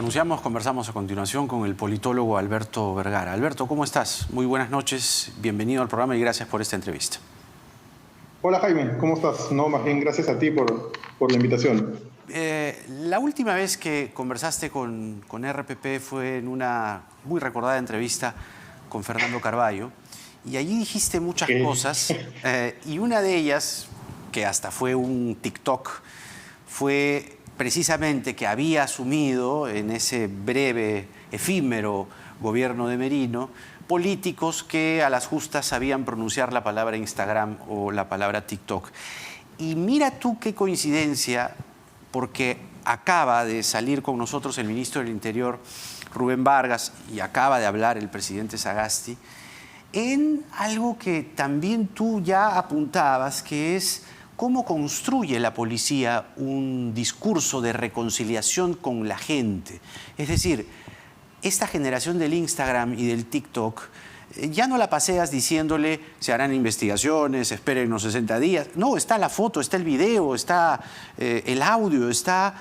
anunciamos, conversamos a continuación con el politólogo Alberto Vergara. Alberto, ¿cómo estás? Muy buenas noches, bienvenido al programa y gracias por esta entrevista. Hola Jaime, ¿cómo estás? No, más bien gracias a ti por la invitación. La última vez que conversaste con RPP fue en una muy recordada entrevista con Fernando Carvalho y allí dijiste muchas cosas y una de ellas, que hasta fue un TikTok, fue precisamente que había asumido en ese breve, efímero gobierno de Merino políticos que a las justas sabían pronunciar la palabra Instagram o la palabra TikTok. Y mira tú qué coincidencia, porque acaba de salir con nosotros el ministro del Interior, Rubén Vargas, y acaba de hablar el presidente Sagasti, en algo que también tú ya apuntabas, que es cómo construye la policía un discurso de reconciliación con la gente. Es decir, esta generación del Instagram y del TikTok ya no la paseas diciéndole se harán investigaciones, esperen unos 60 días. No, está la foto, está el video, está el audio, está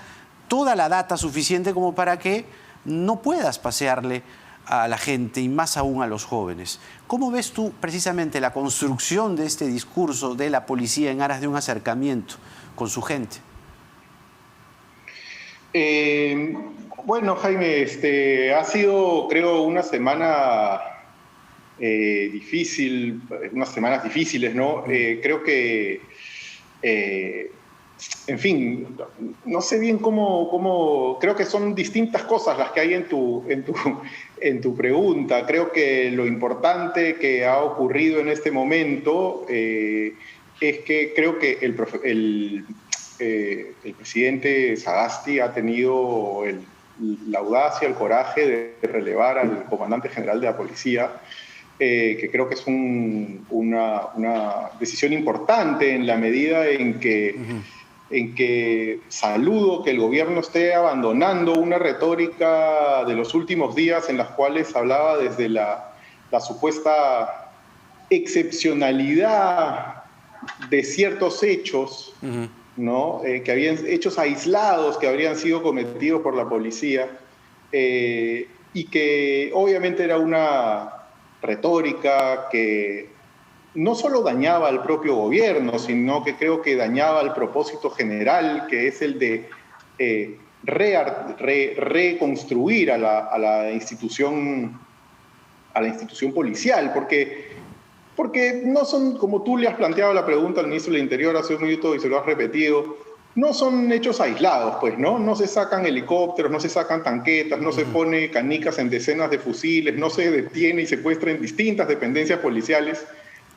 toda la data suficiente como para que no puedas pasearle a la gente y más aún a los jóvenes. ¿Cómo ves tú precisamente la construcción de este discurso de la policía en aras de un acercamiento con su gente? Bueno, Jaime, ha sido, creo, una semana difícil, unas semanas difíciles, ¿no? Creo que, en fin, no sé bien cómo, creo que son distintas cosas las que hay en tu pregunta. Creo que lo importante que ha ocurrido en este momento es que creo que el presidente Sagasti ha tenido la audacia, el coraje de relevar al comandante general de la policía, que creo que es una decisión importante en la medida en que saludo que el gobierno esté abandonando una retórica de los últimos días en las cuales hablaba desde la supuesta excepcionalidad de ciertos hechos, ¿no? Que habían hechos aislados que habrían sido cometidos por la policía y que obviamente era una retórica que no solo dañaba al propio gobierno, sino que creo que dañaba al propósito general, que es el de reconstruir a la institución policial, porque no son, como tú le has planteado la pregunta al ministro del Interior hace un minuto y se lo has repetido, no son hechos aislados, pues, ¿no? No se sacan helicópteros, no se sacan tanquetas, no se pone canicas en decenas de fusiles, no se detiene y secuestra en distintas dependencias policiales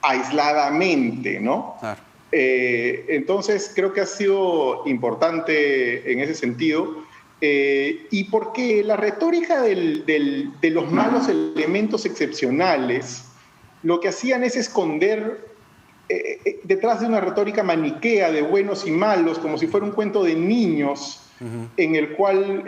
aisladamente, ¿no? Claro. Entonces, creo que ha sido importante en ese sentido, y porque la retórica de los malos elementos excepcionales lo que hacían es esconder detrás de una retórica maniquea de buenos y malos, como si fuera un cuento de niños, en el cual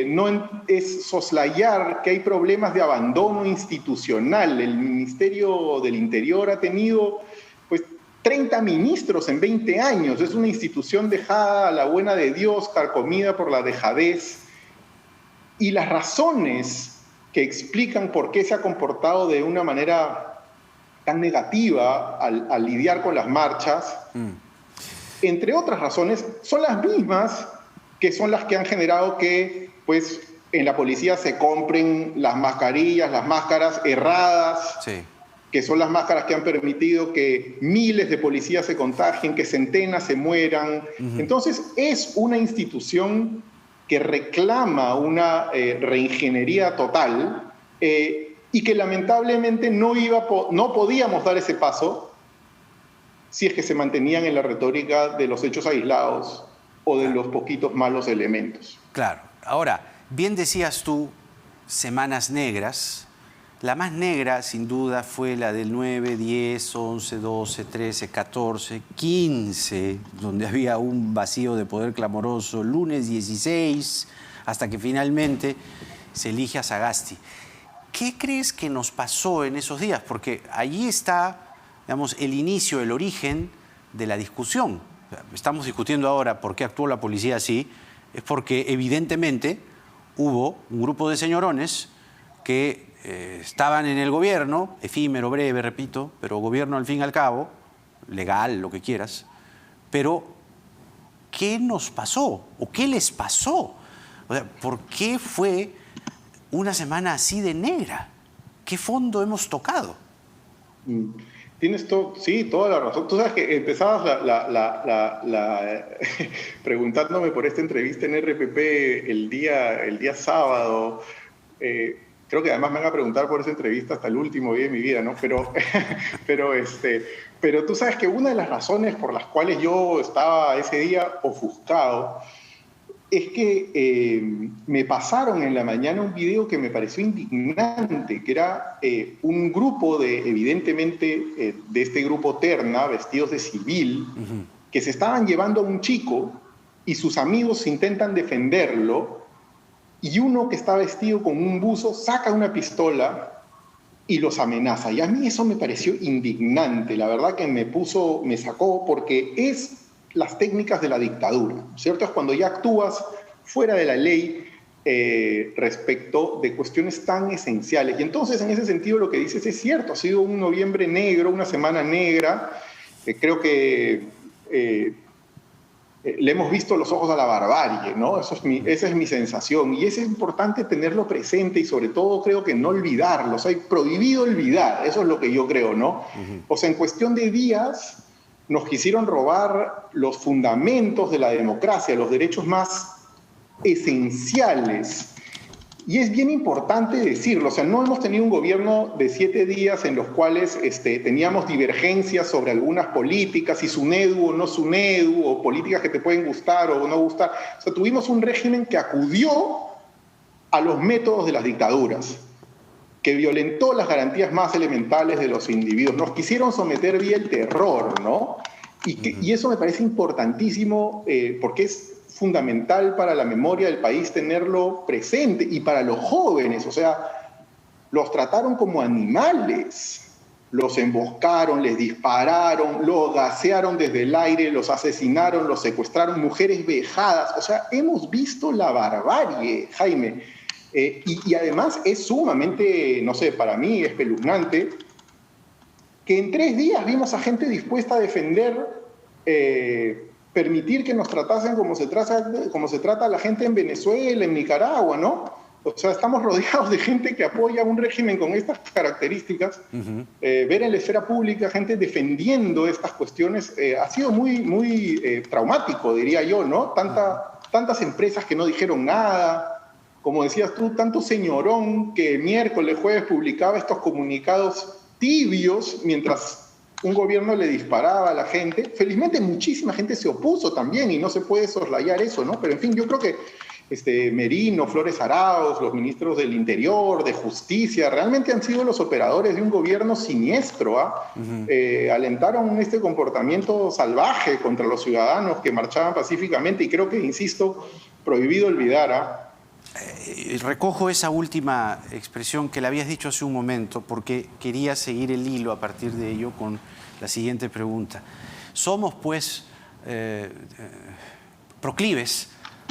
no es soslayar que hay problemas de abandono institucional. El Ministerio del Interior ha tenido pues 30 ministros en 20 años. Es una institución dejada a la buena de Dios, carcomida por la dejadez. Y las razones que explican por qué se ha comportado de una manera tan negativa al lidiar con las marchas, entre otras razones, son las mismas que son las que han generado que pues, en la policía se compren las mascarillas, las máscaras erradas, sí, que son las máscaras que han permitido que miles de policías se contagien, que centenas se mueran. Entonces, es una institución que reclama una reingeniería total, y que lamentablemente no podíamos dar ese paso si es que se mantenían en la retórica de los hechos aislados o de los poquitos malos elementos. Claro. Ahora, bien decías tú, semanas negras. La más negra, sin duda, fue la del 9, 10, 11, 12, 13, 14, 15, donde había un vacío de poder clamoroso, lunes 16, hasta que finalmente se elige a Sagasti. ¿Qué crees que nos pasó en esos días? Porque allí está, digamos, el inicio, el origen de la discusión. Estamos discutiendo ahora por qué actuó la policía así, es porque evidentemente hubo un grupo de señorones que estaban en el gobierno, efímero, breve, repito, pero gobierno al fin y al cabo, legal, lo que quieras, pero ¿qué nos pasó? ¿O qué les pasó? O sea, ¿por qué fue una semana así de negra? ¿Qué fondo hemos tocado? Tienes sí, toda la razón. Tú sabes que empezabas preguntándome por esta entrevista en RPP el día sábado. Creo que además me van a preguntar por esa entrevista hasta el último día de mi vida, ¿no? Pero tú sabes que una de las razones por las cuales yo estaba ese día ofuscado es que me pasaron en la mañana un video que me pareció indignante, que era un grupo evidentemente, de este grupo Terna, vestidos de civil, que se estaban llevando a un chico y sus amigos intentan defenderlo, y uno que está vestido con un buzo saca una pistola y los amenaza. Y a mí eso me pareció indignante, la verdad que me sacó, porque es las técnicas de la dictadura, ¿cierto? Es cuando ya actúas fuera de la ley respecto de cuestiones tan esenciales. Y entonces, en ese sentido, lo que dices es cierto, ha sido un noviembre negro, una semana negra. Creo que le hemos visto los ojos a la barbarie, ¿no? Esa es mi sensación. Y es importante tenerlo presente y sobre todo creo que no olvidarlo. O sea, hay prohibido olvidar, eso es lo que yo creo, ¿no? O sea, en cuestión de días nos quisieron robar los fundamentos de la democracia, los derechos más esenciales. Y es bien importante decirlo, o sea, no hemos tenido un gobierno de 7 días en los cuales teníamos divergencias sobre algunas políticas, si SUNEDU o no SUNEDU, o políticas que te pueden gustar o no gustar. O sea, tuvimos un régimen que acudió a los métodos de las dictaduras, que violentó las garantías más elementales de los individuos. Nos quisieron someter vía el terror, ¿no? Y eso me parece importantísimo porque es fundamental para la memoria del país tenerlo presente, y para los jóvenes, o sea, los trataron como animales, los emboscaron, les dispararon, los gasearon desde el aire, los asesinaron, los secuestraron, mujeres vejadas, o sea, hemos visto la barbarie, Jaime. Y además es sumamente, no sé, para mí espeluznante que en 3 días vimos a gente dispuesta a defender, permitir que nos tratasen como se trata a la gente en Venezuela, en Nicaragua, ¿no? O sea, estamos rodeados de gente que apoya un régimen con estas características. Ver en la esfera pública gente defendiendo estas cuestiones ha sido muy traumático, diría yo, ¿no? Tantas empresas que no dijeron nada. Como decías tú, tanto señorón que miércoles, jueves publicaba estos comunicados tibios mientras un gobierno le disparaba a la gente. Felizmente muchísima gente se opuso también y no se puede soslayar eso, ¿no? Pero en fin, yo creo que Merino, Flores Arauz, los ministros del Interior, de Justicia, realmente han sido los operadores de un gobierno siniestro, ¿ah? Alentaron este comportamiento salvaje contra los ciudadanos que marchaban pacíficamente, y creo que, insisto, prohibido olvidar, ¿ah? Recojo esa última expresión que le habías dicho hace un momento porque quería seguir el hilo a partir de ello con la siguiente pregunta. ¿Somos, pues, proclives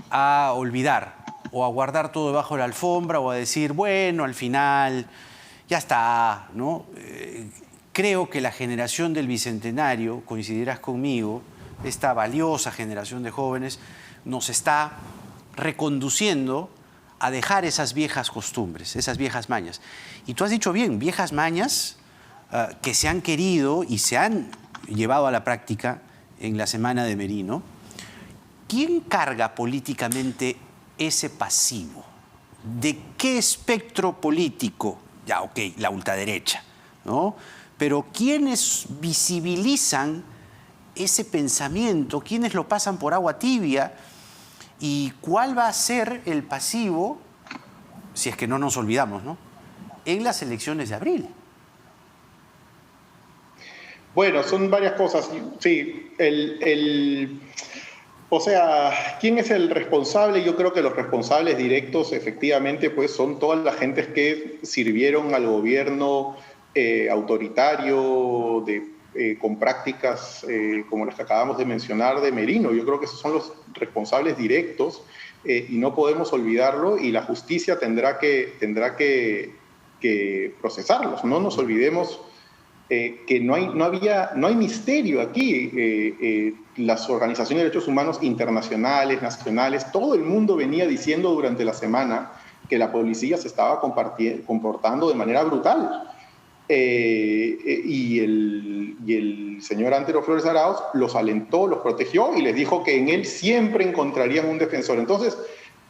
a olvidar o a guardar todo debajo de la alfombra o a decir, bueno, al final ya está, ¿no? Creo que la generación del Bicentenario, coincidirás conmigo, esta valiosa generación de jóvenes, nos está reconduciendo a dejar esas viejas costumbres, esas viejas mañas. Y tú has dicho bien, viejas mañas que se han querido y se han llevado a la práctica en la semana de Merino. ¿Quién carga políticamente ese pasivo? ¿De qué espectro político? Ya, ok, la ultraderecha, ¿no? Pero ¿quiénes visibilizan ese pensamiento? ¿Quiénes lo pasan por agua tibia? ¿Y cuál va a ser el pasivo, si es que no nos olvidamos, ¿no?, en las elecciones de abril? Bueno, son varias cosas. Sí, o sea, ¿quién es el responsable? Yo creo que los responsables directos, efectivamente, pues son todas las gentes que sirvieron al gobierno autoritario con prácticas como las que acabamos de mencionar de Merino. Yo creo que esos son los responsables directos. y no podemos olvidarlo, y la justicia tendrá que procesarlos. No nos olvidemos que no hay misterio aquí. Las organizaciones de derechos humanos internacionales, nacionales, todo el mundo venía diciendo durante la semana que la policía se estaba comportando de manera brutal. Y el señor Antero Flores Arauz los alentó, los protegió y les dijo que en él siempre encontrarían un defensor. Entonces,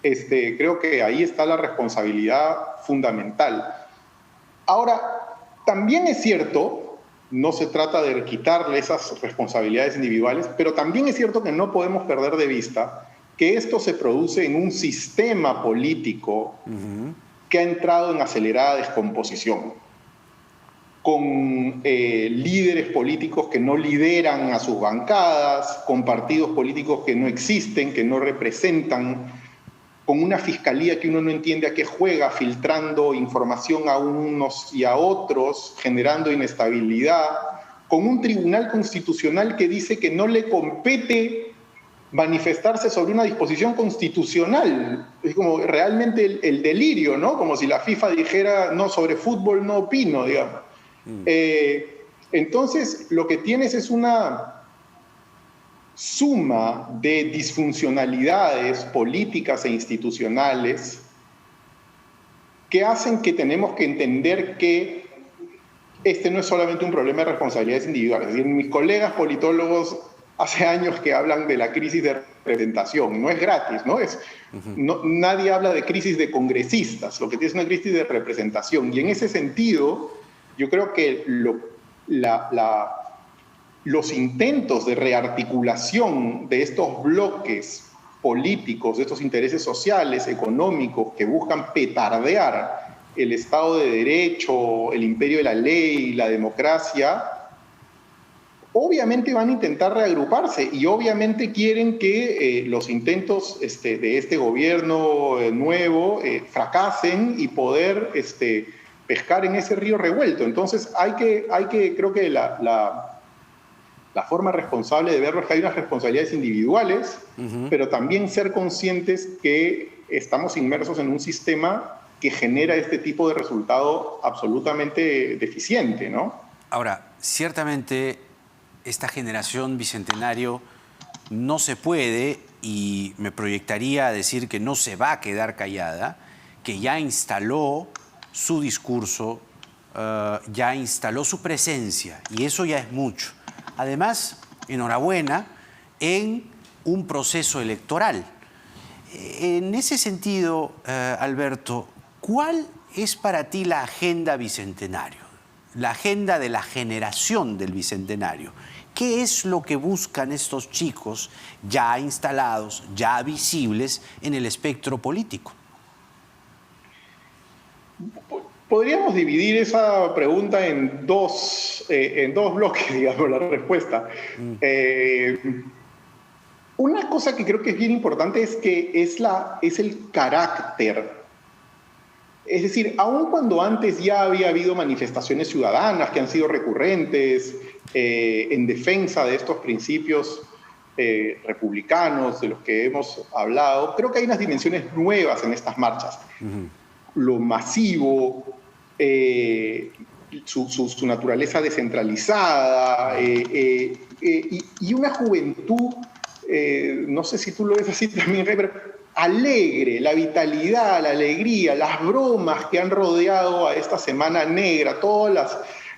creo que ahí está la responsabilidad fundamental. Ahora, también es cierto, no se trata de quitarle esas responsabilidades individuales, pero también es cierto que no podemos perder de vista que esto se produce en un sistema político que ha entrado en acelerada descomposición, con líderes políticos que no lideran a sus bancadas, con partidos políticos que no existen, que no representan, con una fiscalía que uno no entiende a qué juega, filtrando información a unos y a otros, generando inestabilidad, con un tribunal constitucional que dice que no le compete manifestarse sobre una disposición constitucional. Es como realmente el delirio, ¿no? Como si la FIFA dijera, no, sobre fútbol no opino, digamos. Entonces, lo que tienes es una suma de disfuncionalidades políticas e institucionales que hacen que tenemos que entender que este no es solamente un problema de responsabilidades individuales. Es decir, mis colegas politólogos hace años que hablan de la crisis de representación. No es gratis, ¿no? Nadie habla de crisis de congresistas, lo que tiene es una crisis de representación. Y en ese sentido, yo creo que los intentos de rearticulación de estos bloques políticos, de estos intereses sociales, económicos, que buscan petardear el Estado de Derecho, el imperio de la ley, la democracia, obviamente van a intentar reagruparse y obviamente quieren que los intentos de este gobierno nuevo fracasen y poder pescar en ese río revuelto. Entonces creo que la forma responsable de verlo es que hay unas responsabilidades individuales, pero también ser conscientes que estamos inmersos en un sistema que genera este tipo de resultado absolutamente deficiente, ¿no? Ahora, ciertamente esta generación bicentenario no se puede, y me proyectaría a decir que no se va a quedar callada, que ya instaló su discurso, ya instaló su presencia, y eso ya es mucho. Además, enhorabuena, en un proceso electoral. En ese sentido, Alberto, ¿cuál es para ti la agenda bicentenario? La agenda de la generación del bicentenario. ¿Qué es lo que buscan estos chicos ya instalados, ya visibles en el espectro político? Podríamos dividir esa pregunta en dos bloques, digamos, la respuesta. Una cosa que creo que es bien importante es que es el carácter. Es decir, aun cuando antes ya había habido manifestaciones ciudadanas que han sido recurrentes en defensa de estos principios republicanos de los que hemos hablado, creo que hay unas dimensiones nuevas en estas marchas. Lo masivo, su naturaleza descentralizada y una juventud, no sé si tú lo ves así también, pero alegre, la vitalidad, la alegría, las bromas que han rodeado a esta Semana Negra, todas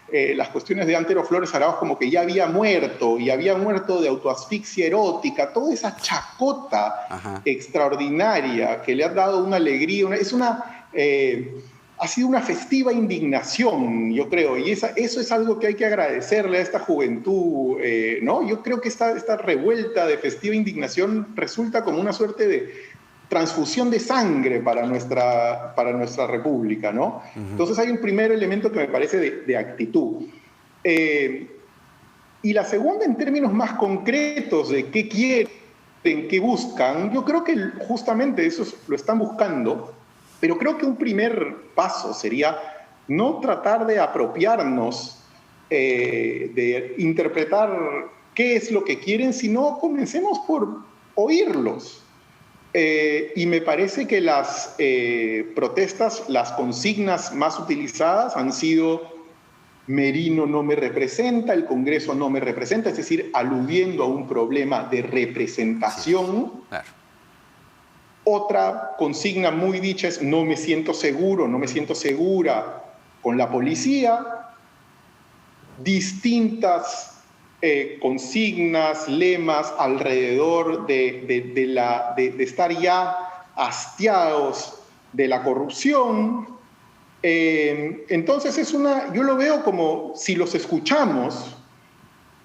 las cuestiones de Antero Flores Arauz como que ya había muerto y había muerto de autoasfixia erótica, toda esa chacota extraordinaria que le ha dado una alegría, ha sido una festiva indignación, yo creo, y eso es algo que hay que agradecerle a esta juventud, ¿no? Yo creo que esta revuelta de festiva indignación resulta como una suerte de transfusión de sangre para nuestra república, ¿no? Entonces hay un primer elemento que me parece de actitud. Y la segunda, en términos más concretos de qué quieren, qué buscan, yo creo que justamente eso lo están buscando, pero creo que un primer paso sería no tratar de apropiarnos, de interpretar qué es lo que quieren, sino comencemos por oírlos. Y me parece que las protestas, las consignas más utilizadas han sido Merino no me representa, el Congreso no me representa, es decir, aludiendo a un problema de representación. Sí, claro. Otra consigna muy dicha es no me siento seguro, no me siento segura con la policía. Distintas consignas, lemas alrededor de estar ya hastiados de la corrupción. Entonces yo lo veo como, si los escuchamos,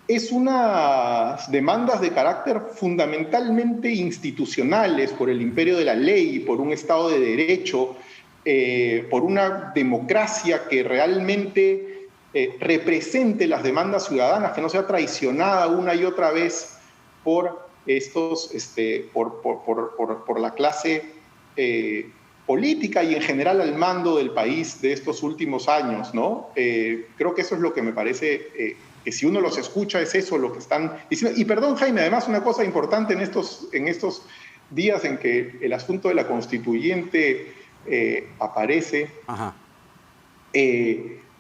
es unas demandas de carácter fundamentalmente institucionales por el imperio de la ley, por un Estado de Derecho, por una democracia que realmente represente las demandas ciudadanas, que no sea traicionada una y otra vez por por la clase política y en general al mando del país de estos últimos años, ¿no? Creo que eso es lo que me parece que si uno los escucha es eso lo que están diciendo. Y perdón, Jaime, además una cosa importante en estos días en que el asunto de la constituyente aparece,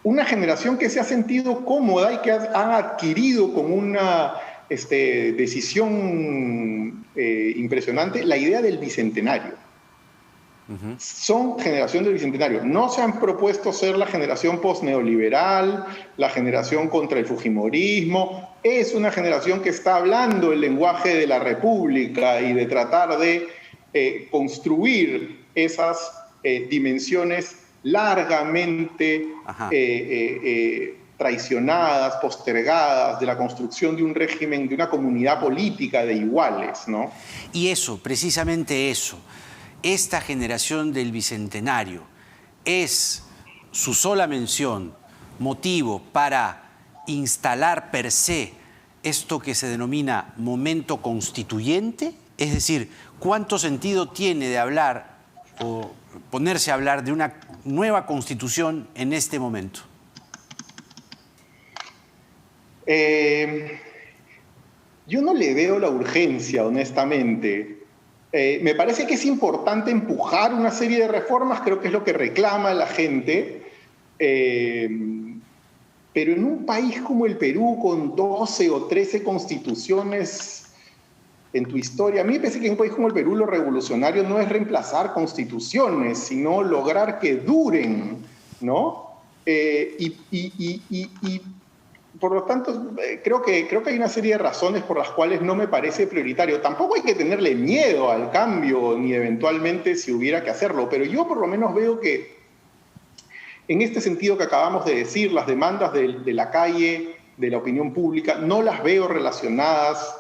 una generación que se ha sentido cómoda y que ha adquirido con una decisión impresionante la idea del bicentenario. Son generación del bicentenario. No se han propuesto ser la generación postneoliberal, la generación contra el fujimorismo. Es una generación que está hablando el lenguaje de la república y de tratar de construir esas dimensiones largamente traicionadas, postergadas, de la construcción de un régimen, de una comunidad política de iguales, ¿no? Y eso, precisamente eso, esta generación del Bicentenario es su sola mención, motivo para instalar per se esto que se denomina momento constituyente, es decir, ¿cuánto sentido tiene de hablar o ponerse a hablar de una nueva constitución en este momento? Yo no le veo la urgencia, honestamente. Me parece que es importante empujar una serie de reformas, creo que es lo que reclama la gente, pero en un país como el Perú, con 12 o 13 constituciones en tu historia, a mí me parece que en un país como el Perú lo revolucionario no es reemplazar constituciones, sino lograr que duren, ¿no? Por lo tanto, creo que hay una serie de razones por las cuales no me parece prioritario. Tampoco hay que tenerle miedo al cambio, ni eventualmente si hubiera que hacerlo, pero yo por lo menos veo que en este sentido que acabamos de decir, las demandas de la calle, de la opinión pública, no las veo relacionadas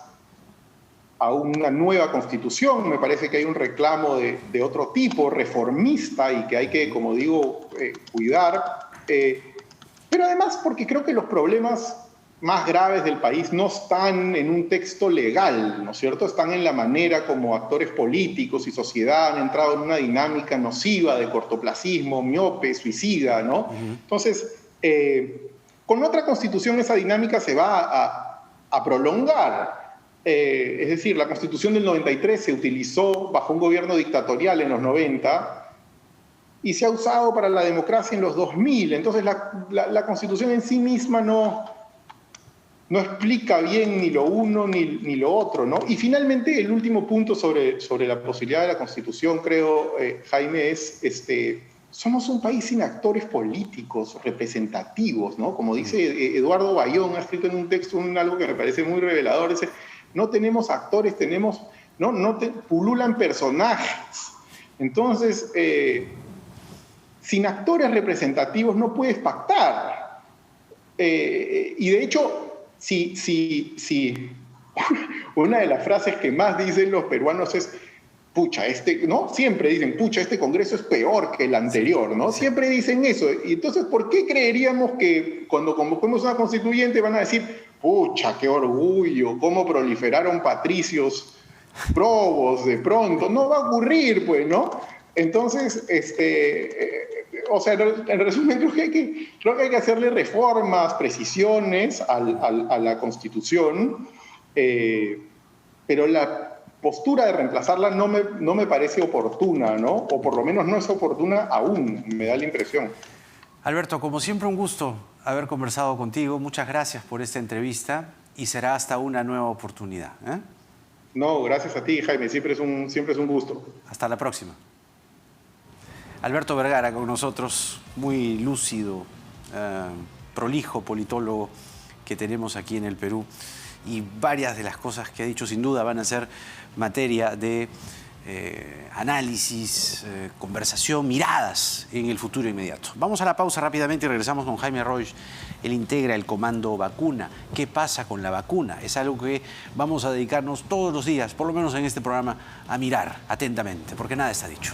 a una nueva constitución. Me parece que hay un reclamo de otro tipo, reformista, y que hay que, como digo, cuidar. Pero además porque creo que los problemas más graves del país no están en un texto legal, ¿no es cierto? Están en la manera como actores políticos y sociedad han entrado en una dinámica nociva de cortoplacismo, miope, suicida, ¿no? Entonces, con otra constitución esa dinámica se va a prolongar. Es decir, la constitución del 93 se utilizó bajo un gobierno dictatorial en los 90 y se ha usado para la democracia en los 2000. Entonces la Constitución en sí misma no explica bien ni lo uno ni lo otro, ¿no? Y finalmente el último punto sobre la posibilidad de la Constitución, creo, Jaime, es somos un país sin actores políticos representativos, ¿no? Como dice Eduardo Bayón, ha escrito en un texto algo que me parece muy revelador, dice, no tenemos actores, pululan personajes. Entonces, sin actores representativos no puedes pactar. Y de hecho, si una de las frases que más dicen los peruanos es, pucha, ¿no? Siempre dicen, pucha, este Congreso es peor que el anterior, ¿no? Siempre dicen eso. Y entonces, ¿por qué creeríamos que cuando convoquemos una constituyente van a decir, pucha, qué orgullo, cómo proliferaron patricios probos de pronto? No va a ocurrir, pues, ¿no? Entonces, o sea, en resumen, creo que hay que hacerle reformas, precisiones a la Constitución, pero postura de reemplazarla no me parece oportuna, ¿no? O por lo menos no es oportuna aún, me da la impresión. Alberto, como siempre, un gusto haber conversado contigo. Muchas gracias por esta entrevista y será hasta una nueva oportunidad, ¿eh? No, gracias a ti, Jaime. Siempre es un gusto. Hasta la próxima. Alberto Vergara con nosotros, muy lúcido, prolijo politólogo que tenemos aquí en el Perú. Y varias de las cosas que ha dicho sin duda van a ser materia de análisis, conversación, miradas en el futuro inmediato. Vamos a la pausa rápidamente y regresamos con Jaime Roig. Él integra el comando vacuna. ¿Qué pasa con la vacuna? Es algo que vamos a dedicarnos todos los días, por lo menos en este programa, a mirar atentamente, porque nada está dicho.